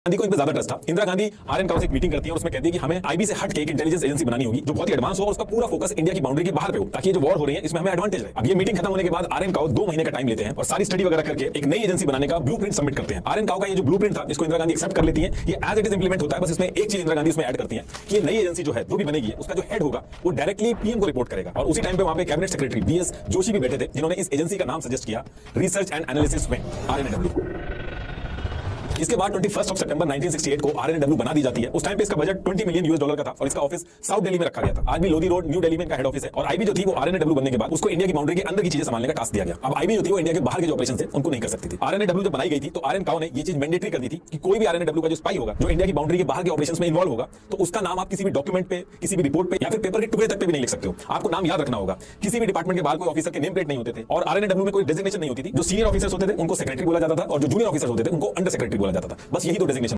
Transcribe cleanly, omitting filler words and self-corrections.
गांधी को इन पर ज्यादा ट्रस्ट था। इंदिरा गांधी आरएन काउ से एक मीटिंग करती है और उसमें कहती है कि हमें आईबी से हट के एक इंटेलिजेंस एजेंसी बनानी होगी जो बहुत ही एडवांस हो और उसका पूरा फोकस इंडिया की बाउंड्री के बाहर पे हो, ताकि ये जो वॉर हो रही है इसमें हमें एडवांटेज रहे। अब ये मीटिंग खत्म होने के बाद आरएन काउ 2 महीने का टाइम लेते हैं और सारी स्टडी वगैरह करके एक नई एजेंसी बनाने का ब्लूप्रिंट सबमिट करते हैं। आरएन काउ का ये जो ब्लूप्रिंट था इसको इंदिरा गांधी एक्सेप्ट कर लेती है, ये एज इट इज इंप्लीमेंट होता है। बस इसमें एक चीज इंदिरा गांधी इसमें ऐड करती है कि ये नई एजेंसी जो है जो भी बनेगी उसका जो हेड होगा वो डायरेक्टली पीएम को रिपोर्ट करेगा। और उसी टाइम पे वहां पे कैबिनेट सेक्रेटरी बीएस जोशी भी बैठे थे जिन्होंने इस एजेंसी का नाम सजेस्ट किया रिसर्च एंड एनालिसिस विंग आरएनएडब्ल्यू। इसके बाद 21 सितंबर 1968 को आरएनएडब्ल्यू बना दी जाती है। उस टाइम पे इसका बजट $20 मिलियन का था और इसका ऑफिस साउथ दिल्ली में रखा गया था। आज भी लोधी रोड न्यू दिल्ली में इनका हेड ऑफिस है। और आईबी जो थी वो आरएनएडब्ल्यू बनने के बाद उसको इंडिया की बाउंड्री के अंदर की चीजें संभालने का टास्क दिया गया। अब आईबी जो थी वो इंडिया के बाहर के जो ऑपरेशन थे उनको नहीं कर सकती थी। आरएनएडब्ल्यू जब बनाई गई थी तो आरएन काउ ने ये चीज मैंडेटरी कर दी थी कि कोई भी आरएनएडब्ल्यू का जो स्पाई होगा जो इंडिया की बाउंड्री के बाहर के ऑपरेशंस में इन्वॉल्व होगा तो उसका नाम आप किसी भी डॉक्यूमेंट पे, किसी भी रिपोर्ट पे या फिर पेपर के टुकड़े तक पे भी नहीं लिख सकते हो। आपको नाम याद रखना होगा। किसी भी डिपार्टमेंट के बाहर कोई ऑफिसर के नेम प्लेट नहीं होते थे और आरएनएडब्ल्यू में कोई डेजिग्नेशन नहीं होती थी। जो सीनियर ऑफिसर्स होते थे उनको सेक्रेटरी बोला जाता था और जो जूनियर ऑफिसर्स होते थे उनको अंडर सेक्रेटरी बोला जाता था। बस यही दो डेजिग्नेशन